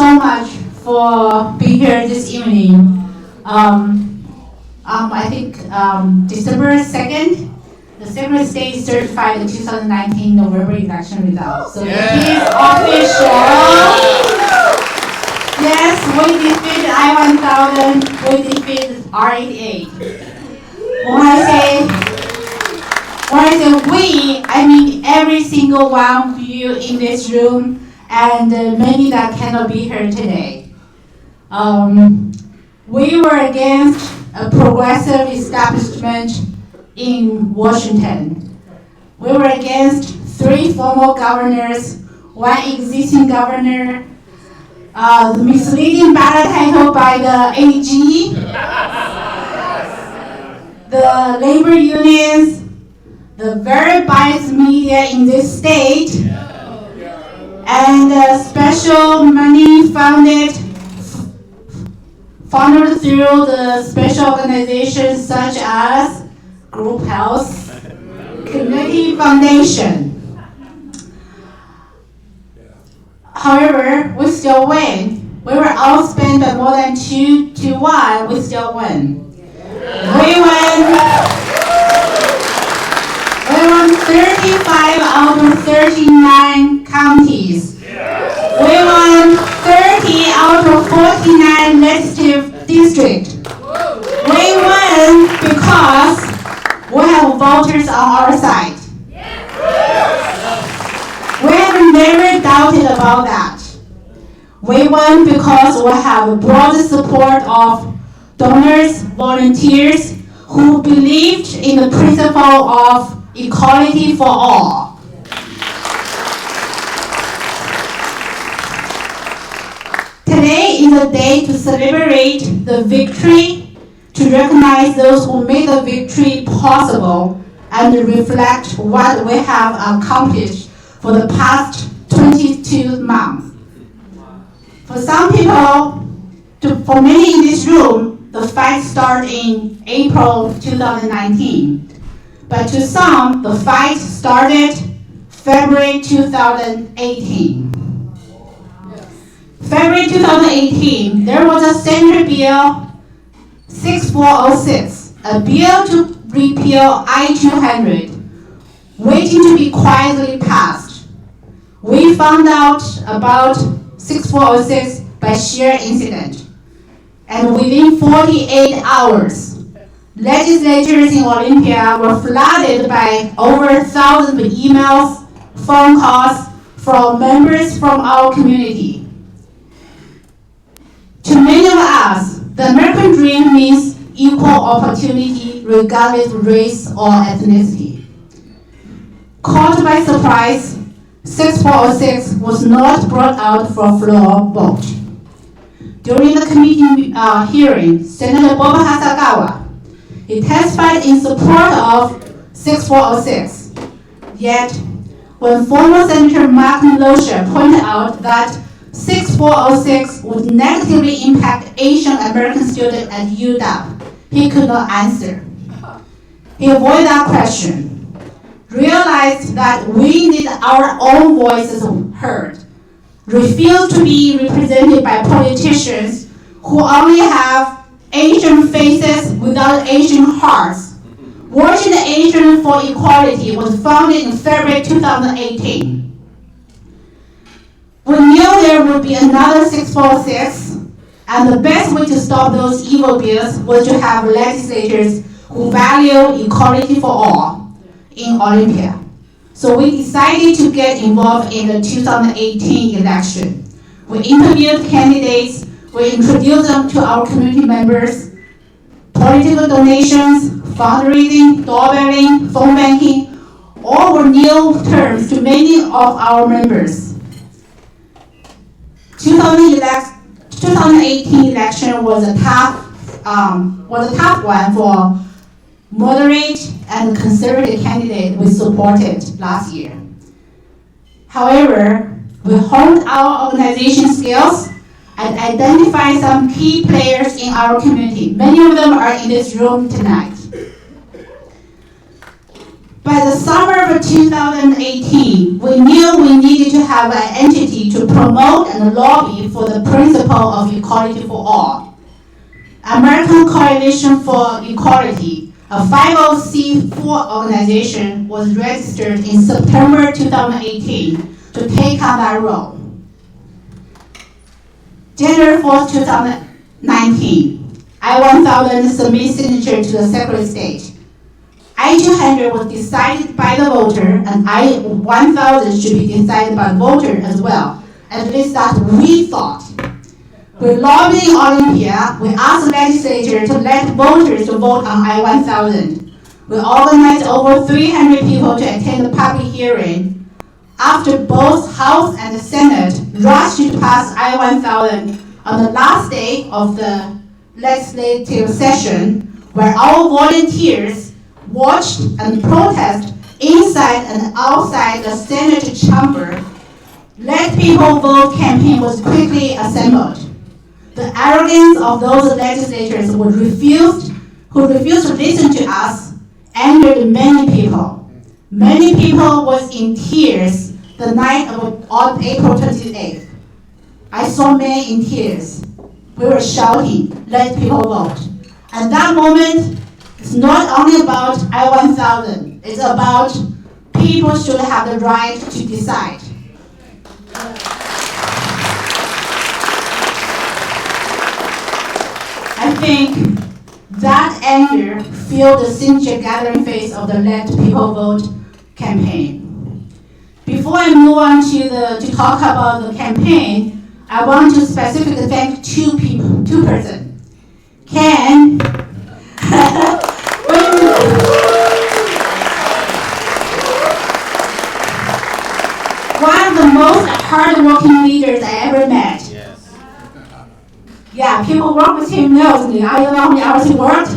so much for being here this evening. I think December 2nd, the Secretary of State certified the 2019 November election results. So it is official. Yes, we defeated I-1000, we defeated R-88. When I say we, I mean every single one of you in this room and many that cannot be here today. We were against a progressive establishment in Washington. We were against 3 former governors, 1 existing governor, the misleading ballot title by the AG, the labor unions, the very biased media in this state, and special money funded through the special organizations such as Group Health, Community Foundation. However, we still win. We were outspent by more than 2-1, we still win. We won 35 out of 39 counties. We won 30 out of 49 legislative districts. We won because we have voters on our side. We have never doubted about that. We won because we have broad support of donors, volunteers who believed in the principle of equality for all. Today is a day to celebrate the victory, to recognize those who made the victory possible, and reflect what we have accomplished for the past 22 months. For some people, for many in this room, the fight started in April 2019. But to some, the fight started February 2018. February 2018, there was a Senate Bill 6406, a bill to repeal I-200, waiting to be quietly passed. We found out about 6406 by sheer incident. And within 48 hours, legislators in Olympia were flooded by over 1,000 emails, phone calls from members from our community. To many of us, the American dream means equal opportunity regardless of race or ethnicity. Caught by surprise, 6406 was not brought out for a floor vote. During the committee hearing, Senator Bob Hasagawa, he testified in support of 6406. Yet, when former Senator Mark Loescher pointed out that 6406 would negatively impact Asian American students at UW, he could not answer. He avoided that question, realized that we need our own voices heard, refused to be represented by politicians who only have Asian faces without Asian hearts. Washington Asian for Equality was founded in February 2018. We knew there would be another 646, and the best way to stop those evil bills was to have legislators who value equality for all in Olympia. So we decided to get involved in the 2018 election. We interviewed candidates, we introduced them to our community members, political donations, fundraising, doorbelling, phone banking, all were new terms to many of our members. 2018 election was a tough one for moderate and conservative candidates we supported last year. However, we honed our organization skills and identified some key players in our community. Many of them are in this room tonight. By the summer of 2018, we knew we needed to have an entity to promote and lobby for the principle of equality for all. American Coalition for Equality, a 50C4 organization, was registered in September 2018 to take on that role. January 4th, 2019, I-1000 submitted signature to the Secretary of State. I-200 was decided by the voter, and I-1000 should be decided by the voter as well. At least that we thought. We're lobbying Olympia. We asked the legislature to let voters to vote on I-1000. We organized over 300 people to attend the public hearing. After both House and the Senate rushed to pass I-1000 on the last day of the legislative session, where our volunteers watched and protested inside and outside the Senate chamber, Let People Vote campaign was quickly assembled. The arrogance of those legislators who refused to listen to us angered many people. Many people was in tears the night of April 28th. I saw many in tears. We were shouting, let people vote. And that moment, it's not only about I-1000, it's about people should have the right to decide. I think that anger fueled the signature gathering phase of the Let People Vote campaign. Before I move on to talk about the campaign, I want to specifically thank two persons. Ken, one of the most hardworking leaders I ever met. Yes. Yeah, people work with him knows. I don't know how many hours he worked.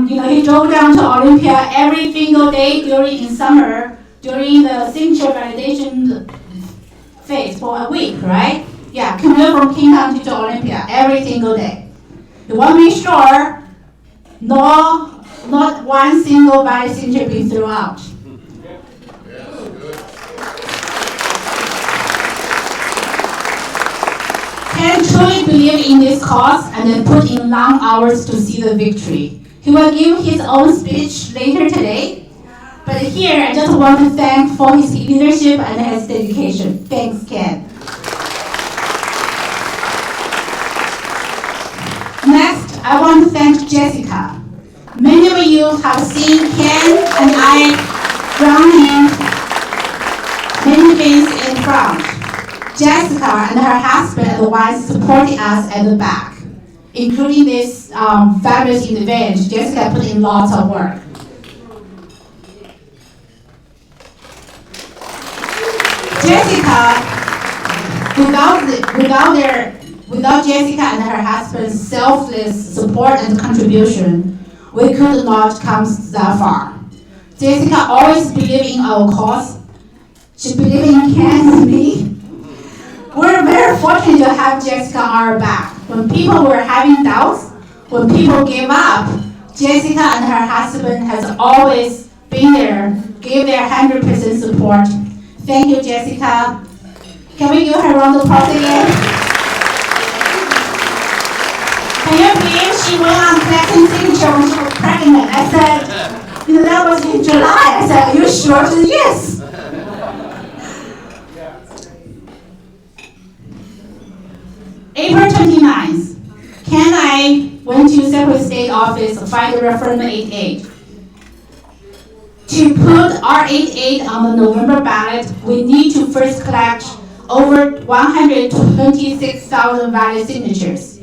He drove down to Olympia every single day in summer during the signature validation phase for a week, right? Yeah, commute from King County to Olympia every single day. You want to make sure not one single valid signature being thrown out. Ken truly believed in this cause and then put in long hours to see the victory. He will give his own speech later today, but here I just want to thank for his leadership and his dedication. Thanks, Ken. Next, I want to thank Jessica. Many of you have seen Ken and I running many things in front. Jessica and her husband are the ones supporting us at the back, including this fabulous event. Jessica put in lots of work. Jessica, without Jessica and her husband's selfless support and contribution, we could not come that far. Jessica always believed in our cause. She believed in Ken and me. We're very fortunate to have Jessica on our back. When people were having doubts, when people gave up, Jessica and her husband has always been there, gave their 100% support. Thank you, Jessica. Can we give her a round of applause again? Can you believe she went on collecting signature when she was pregnant? I said, that was in July. I said, are you sure? She said, yes. April 29th, Ken and I went to Secretary of State office to fight the referendum 88. To put R-88 on the November ballot, we need to first collect over 126,000 valid signatures.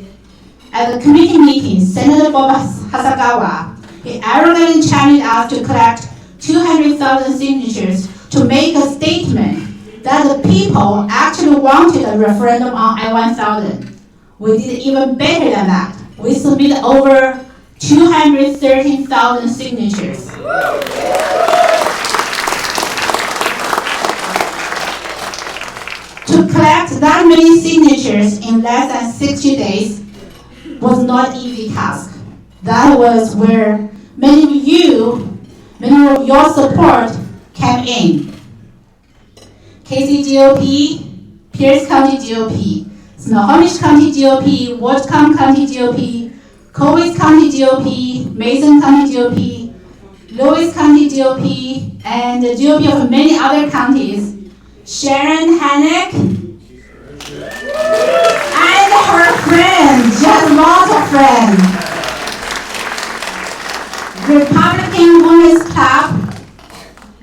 At the committee meeting, Senator Bob Hasagawa, he arrogantly challenged us to collect 200,000 signatures to make a statement that the people actually wanted a referendum on I-1000. We did even better than that. We submitted over 213,000 signatures. To collect that many signatures in less than 60 days was not an easy task. That was where many of your support campaign. Casey GOP, Pierce County GOP, Snohomish County GOP, Whatcom County GOP, Cowes County GOP, Mason County GOP, Lewis County GOP, and the GOP of many other counties. Sharon Hannock and her friends, just lots of friends. Republican Women's Club,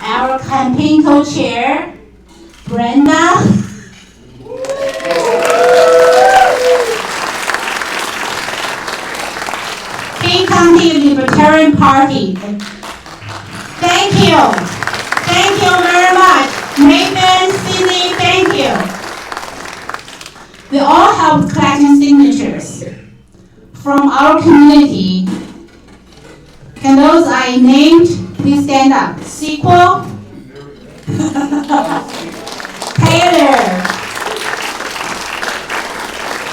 our campaign co-chair, Brenda. King County Libertarian Party. Thank you. Thank you very much. Nathan, Cindy, thank you. They all helped collecting signatures from our community. Can those I named please stand up? Sequel, Taylor,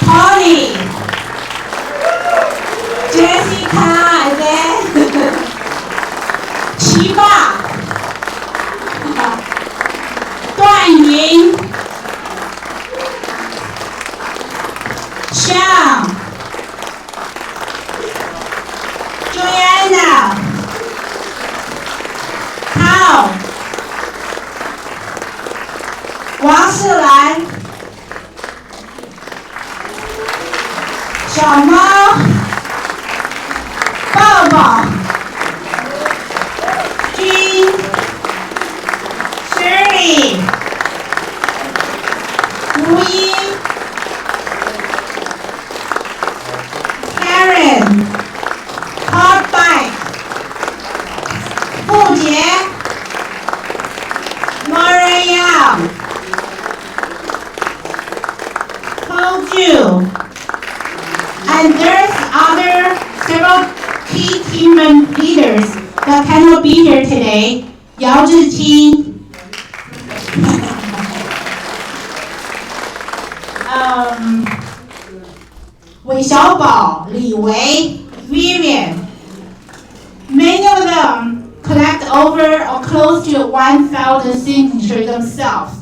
Tony, Jessica, and then Chiba, 段云 Sean, Joanna, Carl, 王世兰，小猫，抱抱，君 Shirley， 吴一 Karen， Hot Bike， 傅杰 Laura Young， Paul Ju, and there's other several key team leaders that cannot be here today. Yao Zhiqing, Wei Xiaobao, Li Wei, Vivian. Many of them collect over or close to 1,000 signatures themselves,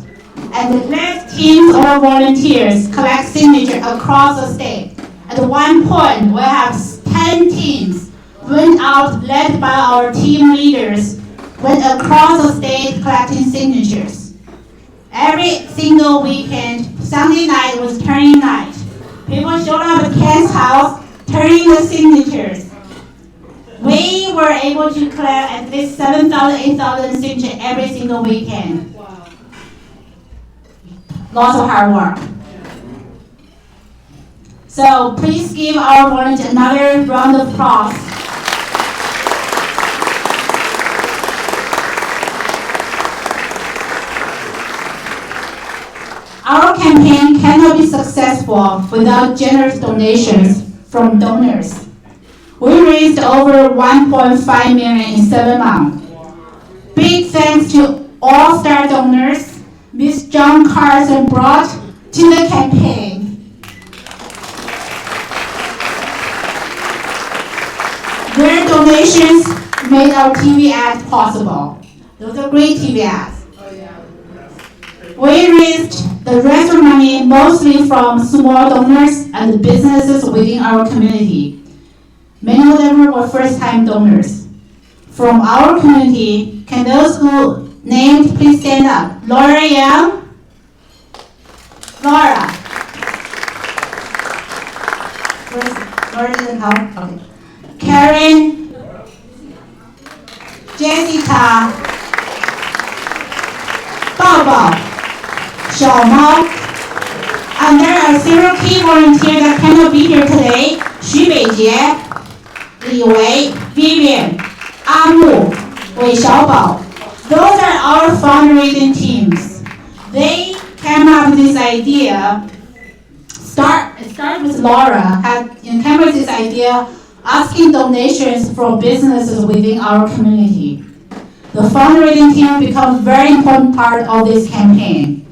and let teams or volunteers collect signatures across the state. At one point, we have 10 teams went out, led by our team leaders, went across the state collecting signatures. Every single weekend, Sunday night was turning night. People showed up at Ken's house, turning the signatures. We were able to collect at least 7,000, 8,000 signatures every single weekend. Wow. Lots of hard work. So please give our volunteers another round of applause. Our campaign cannot be successful without generous donations from donors. We raised over $1.5 million in 7 months. Big thanks to all star donors Ms. John Carson brought to the campaign. Their donations made our TV ads possible. Those are great TV ads. We raised the rest of money mostly from small donors and businesses within our community. Many of them were first-time donors. From our community, can those who named please stand up? Laura Young? Laura. Laura doesn't come? Okay. Karen, Jessica, 抱抱, 小猫, and there are several key volunteers that cannot be here today. 徐北杰, Li Wei, Vivian, 阿木, 韦小宝. Those are our fundraising teams. They came up with this idea. It started with Laura, came up with this idea asking donations from businesses within our community. The fundraising team becomes a very important part of this campaign.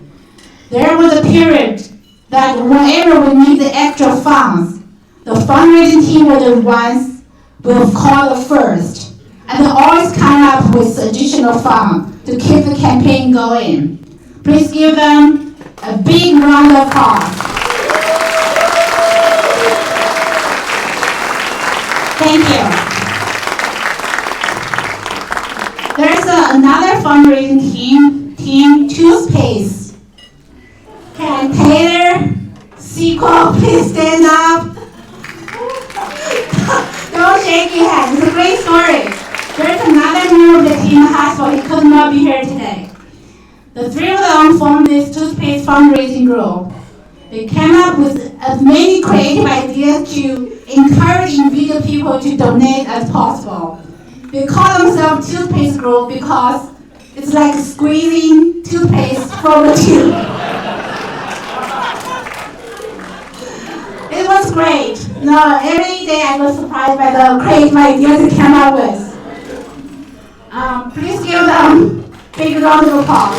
There was a period that whenever we need the extra funds, the fundraising team were the ones we'll call the first, and they always come up with additional funds. to keep the campaign going. Please give them a big round of applause. Thank you. There's another fundraising team, Toothpaste. Can Taylor, Sequel, please stand up? Don't shake your head. It's a great story. There's another member of the team in the hospital. He could not be here today. The three of them formed this Toothpaste fundraising group. They came up with as many creative ideas to encourage individual people to donate as possible. They call themselves Toothpaste Group because it's like squeezing toothpaste from a tube. It was great. No, every day I was surprised by the creative ideas they came up with. Please give them a big round of applause.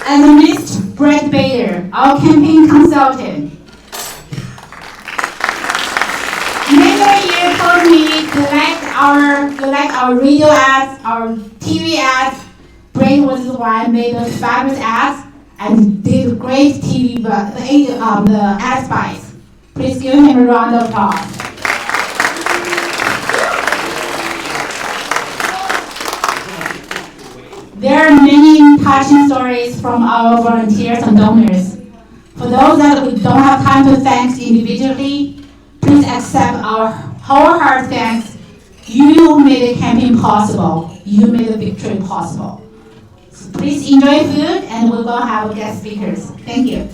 And Mr. Brett Bader, our campaign consultant. Many of you told me you like our radio ads, our TV ads. Brett was the one made the fabulous ads and did great TV, the ad spice. Please give him a round of applause. There are many touching stories from our volunteers and donors. For those that we don't have time to thank individually, please accept our whole heart thanks. You made the campaign possible. You made the victory possible. So please enjoy food, and we're going to have guest speakers. Thank you.